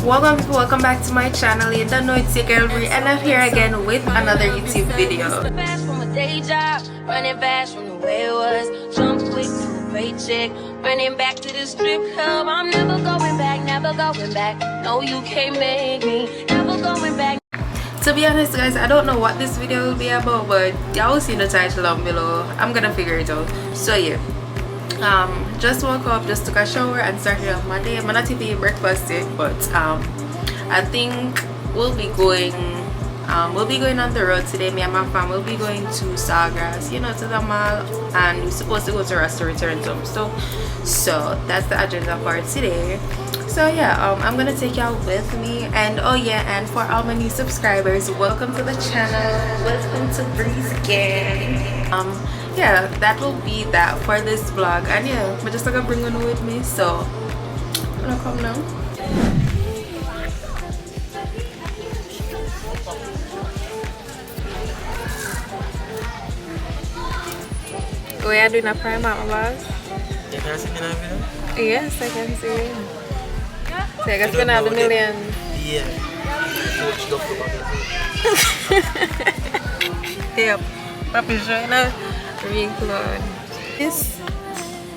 Welcome people, welcome back to my channel. You don't know, it's your girl Brie, and I'm here again with another YouTube video. From a day job, running fast from the way it was, jump quick to a paycheck, running back to the strip club. I'm never going back, never going back. No, you can't make me, never going back. To be honest guys, I don't know what this video will be about, but y'all will see the title down below. I'm gonna figure it out. So yeah, just woke up, just took a shower and started off my day. I'm not eating breakfast yet, but I think we'll be going on the road today. Me and my fam will be going to Sawgrass, you know, to the mall, and we're supposed to go to Rasta return some stuff. So that's the agenda for today. So yeah, I'm gonna take y'all with me. And oh yeah, and for all my new subscribers, welcome to the channel, welcome to Bree's gang. Yeah, that will be that for this vlog. And yeah, I'm just gonna bring one with me, so I'm gonna come now. We are doing a Primark vlog. You can see me in a video? Yes, I can see. So I guess we're gonna have the million. Yeah. Yep. Papi Joanna, Ring Claude. Yes.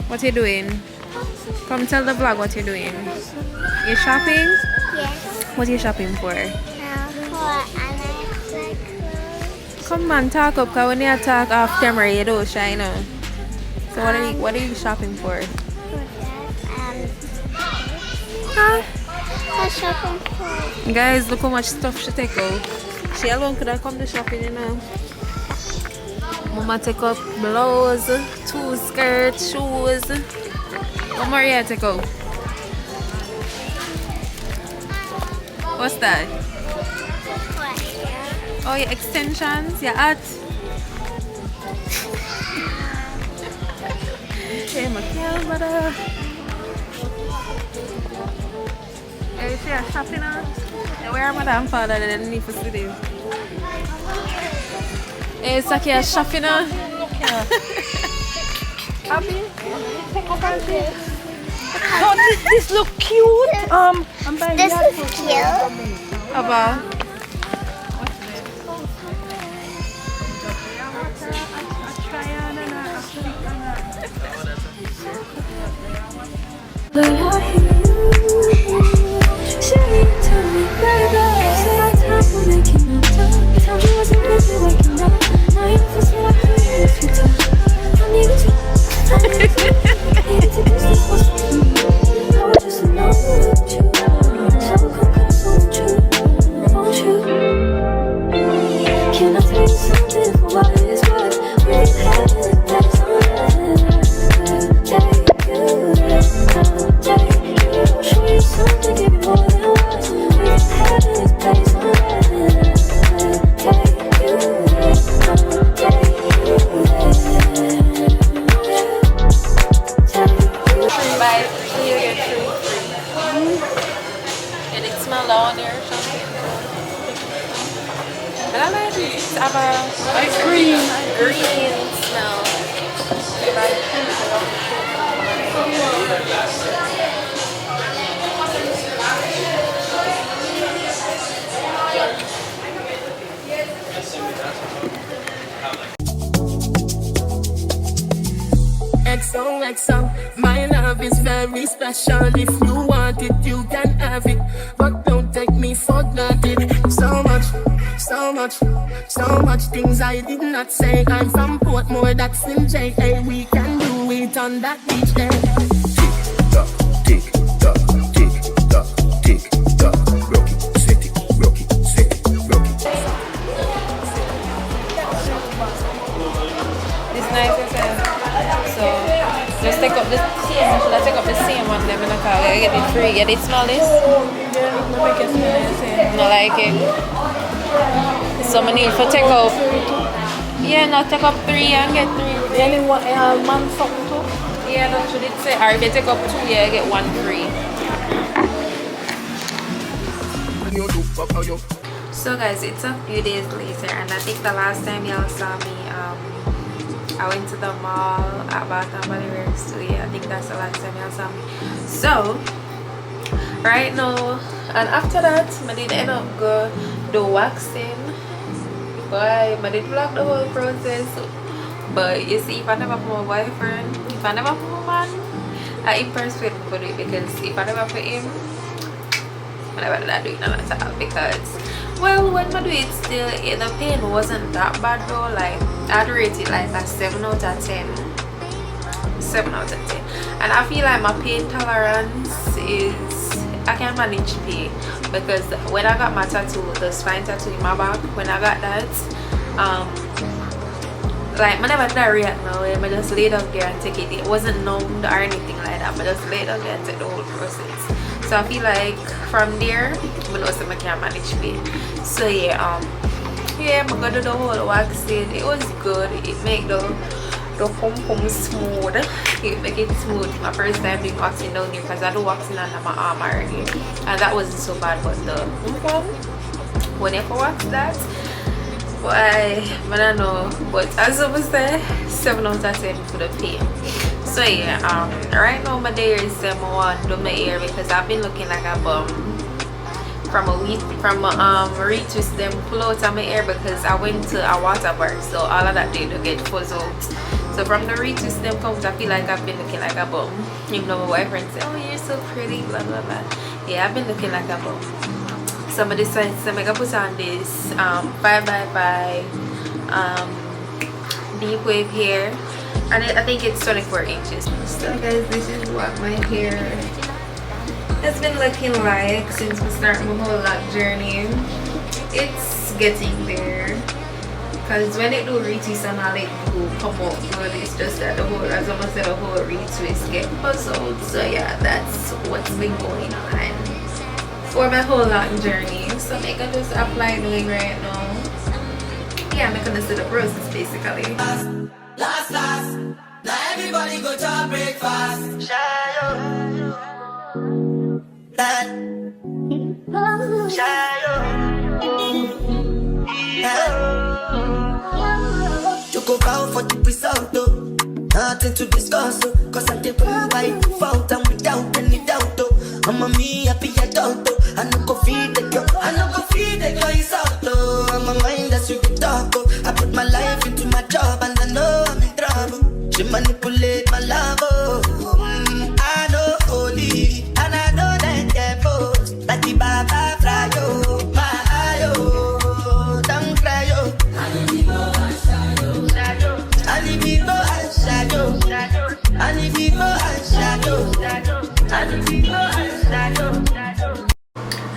What you doing? Come tell the vlog what you're doing. You shopping? Yes. What are you shopping for? For an clothes. Come on, talk up, cause when you talk off camera you don't shine. So what are you shopping for? Huh? For shopping for. Guys, look how much stuff she take out. She alone could have come to shopping, you know. Mama take up blouse, 2 skirts, shoes. What more you take out? What's that? What? Oh, your extensions, your hat. Hey, my girl, brother. Hey, you see a shopping out? Where are my damn father? They didn't need to see this. Hey, it's like you're shopping out. Happy? Take up our this. Oh, this look cute. I'm buying This that is for cute. About. Can I tell you something for what it is worth? We had it, that's all I'll show you something, give you more than words. We had it, that's all Buy 3 you get 3 free. And it smells down there or something. But I like it. It's about green smell. XOXO, my love is very special. If you want it, you can have it, but don't take me for granted. So much things I did not say. I'm from Portmore, that's in JA. We can do it on that beach there. Tick tock, tick tock, tick tock, rock it, set it, rock it, set it, rock it. This nice, isn't it? So just take up the same. Should I take up the same one? Then in the car, I get it free. Get it, smell this? Not like it. So I need to take up. Yeah, not take up 3 and get 3. anyone man something too? Yeah, that's what it say. Or if you take up 2, yeah, get 1 free. So guys, it's a few days later, and I think the last time y'all saw me, I went to the mall at Bath and Body Works. So yeah, I think that's the last time y'all saw me. So right now. And after that I did end up go do waxing. Boy, I did vlog the whole process. But you see, if I never put my boyfriend, if I never put my man, I impressed with him for it, because if I never put him, I never did do it at all. Because, well, when I do it still, the pain wasn't that bad though. Like, I'd rate it like a 7 out of 10. 7 out of 10. And I feel like my pain tolerance is, I can manage pain. Because when I got my tattoo, the spine tattoo in my back, when I got that, like, I never did a react now. I just laid down there and take it. It wasn't numbed or anything like that. I just laid down there and take the whole process. So I feel like from there, I know I can manage pain. So yeah, I'm gonna do the whole waxing. It was good. It make the pum smooth. It make it smooth. My first time doing waxing down here, because I do waxing under my arm already, and that wasn't so bad. But the when you wax that, why, I don't know. But as I was there, 7 out of 10 for the pain. So yeah, right now my day is I want to do my hair, because I've been looking like a bum from a retwist them pull out of my hair, because I went to a water bar, so all of that did to get fuzz out. So from the retwist them comes, I feel like I've been looking like a bum. Even though my boyfriend said, oh, you're so pretty, blah blah blah. Yeah, I've been looking like a bum. So I decided to make a put on this 5x5 deep wave hair, and I think it's 24 inches. So guys, this is what my hair has been looking like since we started my whole lot journey. It's getting there, because when it do retwist and all, it do come out good. It's just that the whole, as I said, the whole retwist get puzzled. So yeah, that's what's been going on for my whole long journey. So I'm gonna just apply doing right now. Yeah, I'm gonna do the process basically. Last, now everybody go to breakfast. You go bow for the result though. Nothing to discuss, cause I'm the by default and without any doubt though. I'm a me happy adult though. I no go feed the girl, I no go feed the girl, it's out though. I'm a mind that's you can talk oh. I put my life into my job and I know I'm in trouble. She manipulate my love oh. I know holy and I know that devil. Like the Baba fry oh. My eye oh. Don't cry oh. I need people and shadow. I need people and shadow. I need people and shadow. I need people and shadow.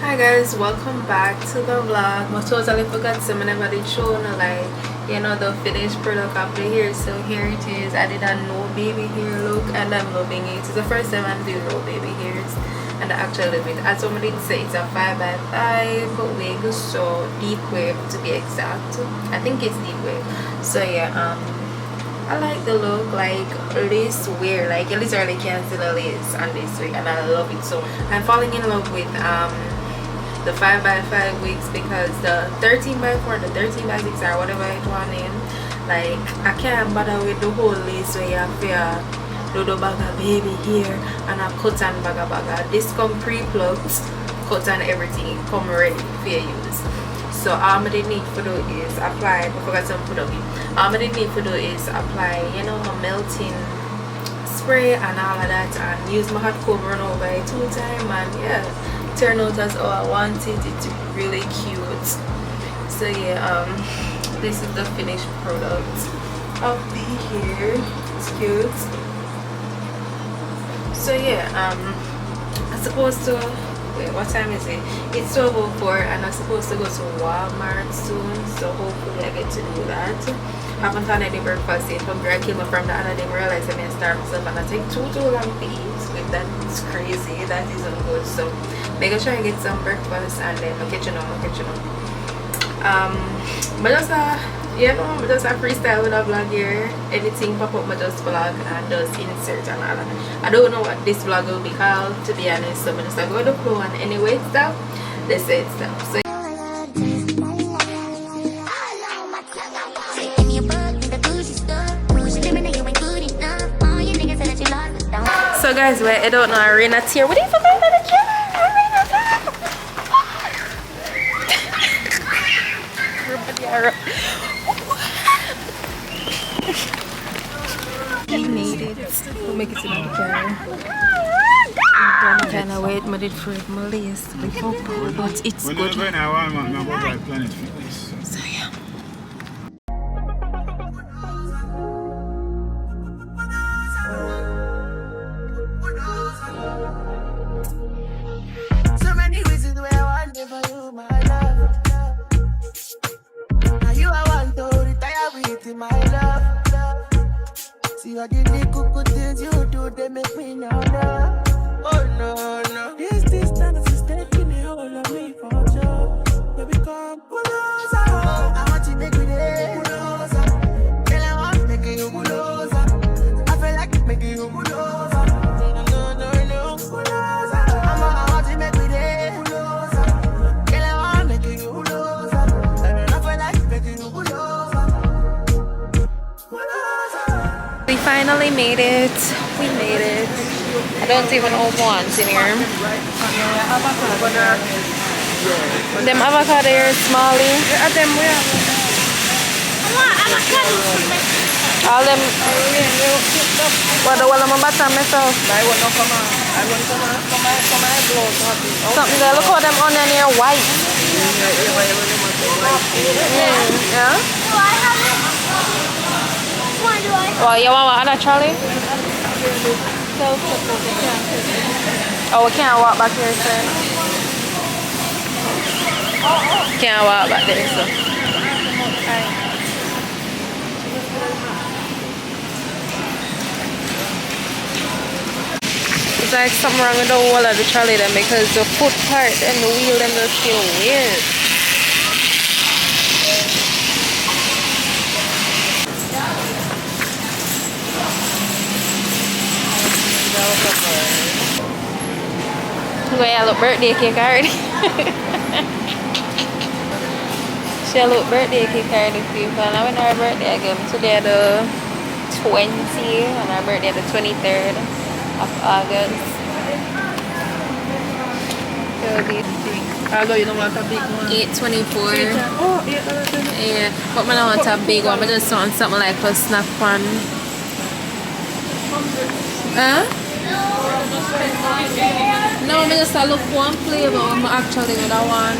Hi guys, welcome back to the vlog. I totally forgot to never did show no, like, you know, the finished product of the hair. So here it is. I did a no baby hair look and I'm loving it. It's the first time I'm doing no baby hairs and I actually love it. As somebody did say, it's a 5x5 wig, so deep wave to be exact. I think it's deep wave. So yeah, I like the look, like lace wear, like you literally can't see the lace on this wig, and I love it. So I'm falling in love with the 5x5 wigs, because the 13x4, the 13x6 or whatever it want in, like I can't bother with the whole lace where you have to do the bag of baby hair and a cut and bag. This come pre-plucked, cut and everything, come ready for your use. So all I need to do is apply, I forgot to put up it. All I need to do is apply, you know, my melting spray and all of that, and use my hot comb run over it 2 times, and yeah, turn out as how I want it. It's really cute. So yeah, this is the finished product of the hair. It's cute. So yeah, I'm supposed to, wait, what time is it? It's 12:04 and I'm supposed to go to Walmart soon, so hopefully I get to do that. I haven't had any breakfast yet. Hungry, I came up from the other day, realized I'm gonna starve myself and I take too long to eat. With that, it's crazy. That isn't good. So make sure I get some breakfast and then I'll catch you up. But just you know, just a freestyle with a vlog here. Anything pop up, I just vlog and just insert and all that. I don't know what this vlog will be called, to be honest. So I just go with the flow, and anyway stuff, they say stuff. So so guys, wait, I don't know, Arena's here. What do you forget about the camera? it, I did fret my lace before, but it's When good. I'm going to Walmart, I'm going to buy Planet Fitness. So yeah. So many reasons why I want for you, my love. Now you I want to retire with my love. See all the little good things you do, they make me know love. Oh no, no. This distance is taking the whole of me for sure. Baby, come closer. I want you to make me there. Closer. Girl, I want making you closer. I feel like making you closer. No, no, no, closer. I want you to make me there. Closer. Girl, I want making you closer. I feel like making you closer. We finally made it. We made it. I don't even know what's in here. Them avocado here smallie. All them. What the one I'm about to mess up. Something there. Look how them onion here white. Yeah. Well, you want one, Charlie? Oh, we can't walk back here, sir. Can't walk back there, so. It's like something wrong with the whole of the trolley then, because the foot part and the wheel them just feel weird. Wait, I look birthday cake already. She look birthday cake already, people. And I went her birthday again today, the 20th, and her birthday the 23rd of August. Although you don't want a big one. 824. Oh, yeah. Yeah, but I don't want a big one. I just want something like a snack one. Huh? No, I just look one flavor. I'm actually with that one.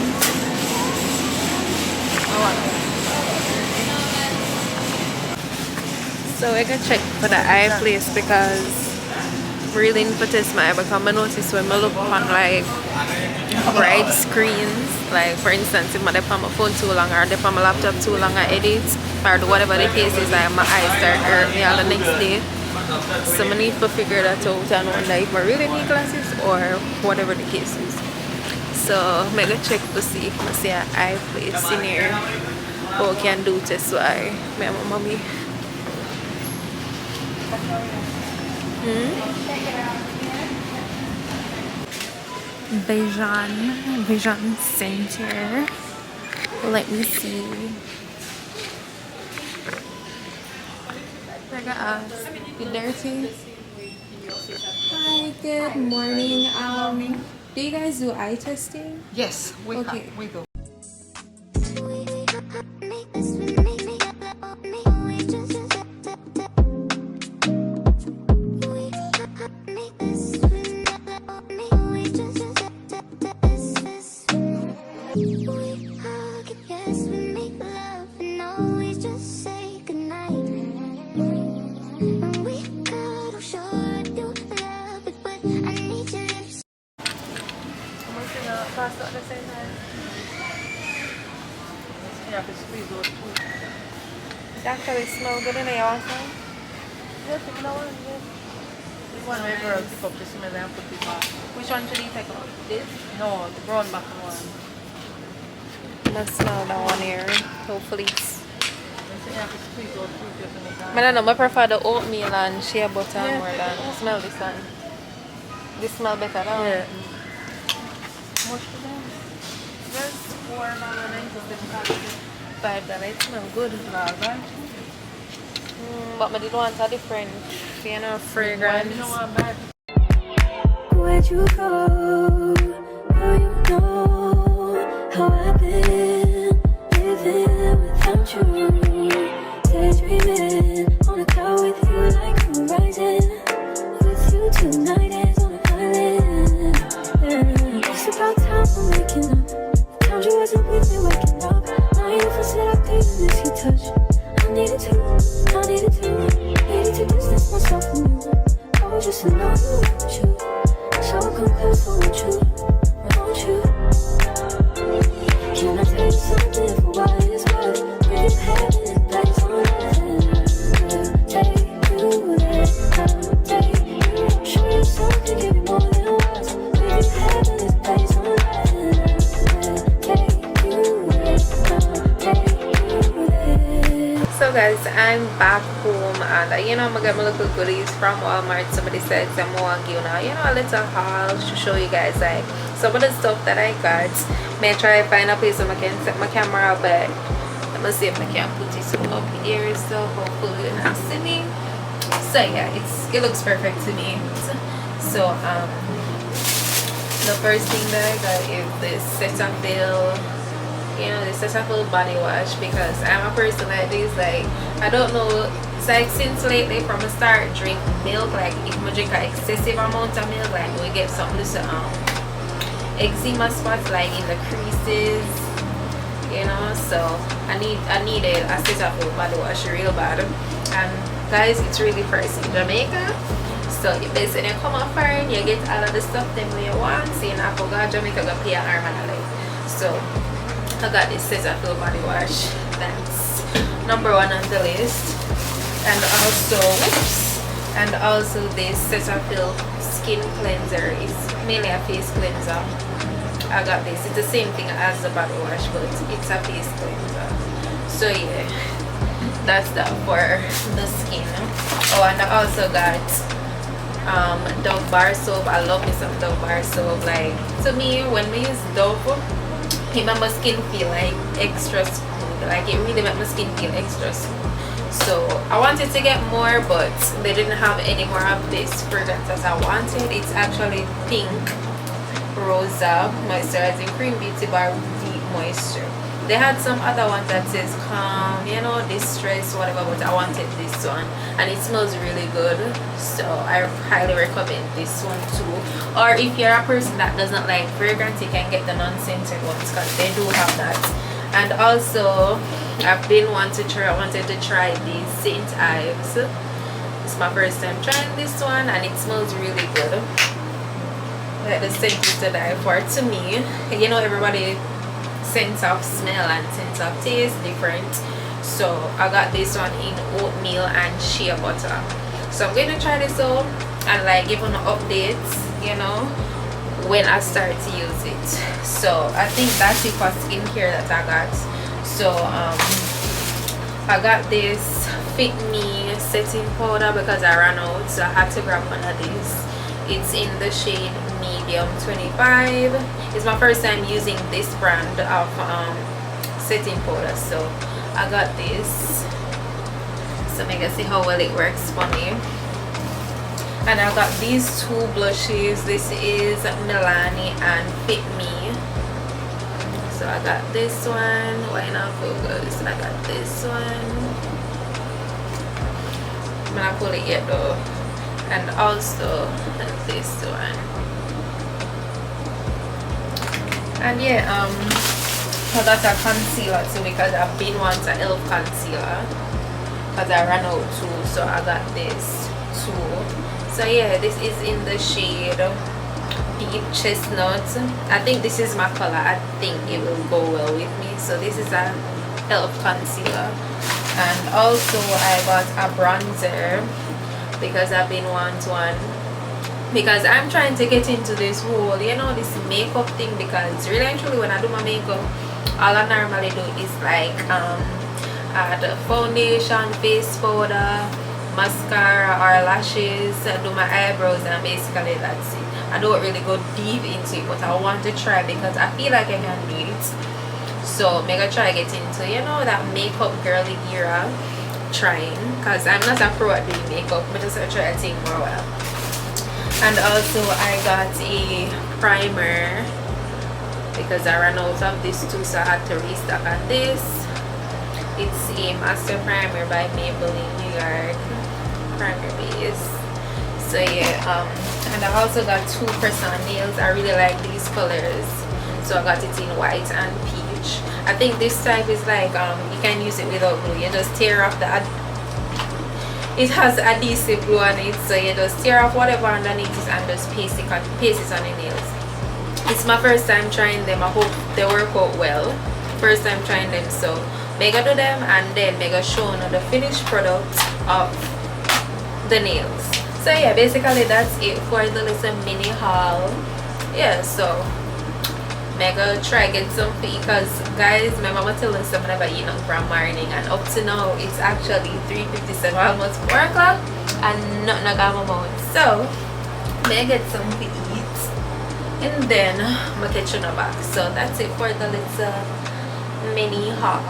So I can check for the eye place because really need to test my eye, because I notice when I look on like bright screens, like for instance if I dip on my phone too long or dip on my laptop too long, I edit or whatever the case is, like my eyes start hurt me all the next day. So I need to figure that out and wonder if I really need glasses or whatever the case is. So I'm going to check to see if I see an eye place in here. Or can do test why my mommy. Vision Center. Let me see. I got asked. You dirty? Hi, good morning. Do you guys do eye testing? Yes, we Okay. we do. It actually smells good in here also. Yes, you know what? This one where girls pick up the smell and put it back. Which one should you take out? This? No, the brown back one. Let's smell that one here. Hopefully it's... You have to squeeze out fruit just in the I don't know, I prefer the oatmeal and shea butter more than smell this one. This smell better though. Yeah. Much for them. Just $4.97. $5. It smells good. But I did want a different, you know, fragrance. You know what, bad? Where'd you go? Now you know how I've been living without you. Daydreaming on a cloud with you like the horizon. With you tonight is on an island. guys, I'm back home and you know I'm gonna get my little goodies from Walmart. Somebody said I'm gonna give now, you know, a little haul to show you guys like some of the stuff that I got. May try to find a place where I can set my camera, but let me see if I can put this up here, so hopefully you not see me. So yeah, it looks perfect to me. So the first thing that I got is this Cetaphil, you know, this Cetaphil body wash, because I'm a person like this, like I don't know, it's like since lately from the start drink milk, like if I drink an excessive amount of milk, like we get some little eczema spots like in the creases, you know. So I needed a Cetaphil body wash real bad, and guys, it's really pricey in Jamaica. So you basically come up foreign, you get all of the stuff them you want. So you know, I forgot Jamaica got pay an arm and a leg. So I got this Cetaphil body wash. That's number 1 on the list. And also this Cetaphil skin cleanser. It's mainly a face cleanser. I got this. It's the same thing as the body wash, but it's a face cleanser. So yeah, that's that for the skin. Oh, and I also got Dove bar soap. I love me some Dove bar soap. Like, to me, when we use Dove, it makes my skin feel like extra smooth. Like, it really makes my skin feel extra smooth. So I wanted to get more, but they didn't have any more of this fragrance as I wanted. It's actually Pink Rosa Moisturizing Cream Beauty Bar Deep Moisture. They had some other ones that says calm, you know, distress, whatever, but I wanted this one and it smells really good, so I highly recommend this one too. Or if you're a person that doesn't like fragrance, you can get the non-scented ones because they do have that. And also I've been wanted to try the St. Ives. It's my first time trying this one and it smells really good. Like the scent is to die for. To me, you know, everybody sense of smell and sense of taste different, so I got this one in oatmeal and shea butter. So I'm going to try this out and like give an updates, you know, when I start to use it. So I think that's it for skincare that I got. So I got this Fit Me setting powder because I ran out, so I had to grab one of these. It's in the shade medium 25. It's my first time using this brand of setting powder, so I got this. So I'm gonna see how well it works for me. And I got these 2 blushes. This is Milani and Fit Me. So I got this one. Why not focus? I got this one. I'm gonna pull it yet though. And also this one. And yeah, I got a concealer too because I've been wanting an e.l.f. concealer because I ran out too, so I got this too. So yeah, this is in the shade Deep Chestnut. I think this is my color. I think it will go well with me. So this is a e.l.f. concealer. And also I got a bronzer because I've been wanting one, because I'm trying to get into this whole, you know, this makeup thing, because really and truly when I do my makeup, all I normally do is like add foundation, face powder, mascara or lashes, do my eyebrows, and basically that's it. I don't really go deep into it, but I want to try because I feel like I can do it. So I'm gonna try get into, you know, that makeup girly era trying, because I'm not a pro at doing makeup, but just I try to think more well. And also I got a primer because I ran out of this too, so I had to restock on this. It's a Master Primer by Maybelline New York primer base. So yeah, and I also got 2 press-on nails. I really like these colors, so I got it in white and peach. I think this type is like you can use it without glue. You just tear off the it has adhesive glue on it, so you just tear off whatever underneath it and just paste it on the nails. It's my first time trying them. I hope they work out well. First time trying them, so mega do them and then mega show you the finished product of the nails. So yeah, basically that's it for the little mini haul. Yeah, so May I go try get some food because guys, my mama told us I'm never eating from morning, and up to now it's actually 3:57, almost 4 o'clock, and nothing I got my mouth. So may I get some to eat and then I'll catch you back. So that's it for the little mini haul.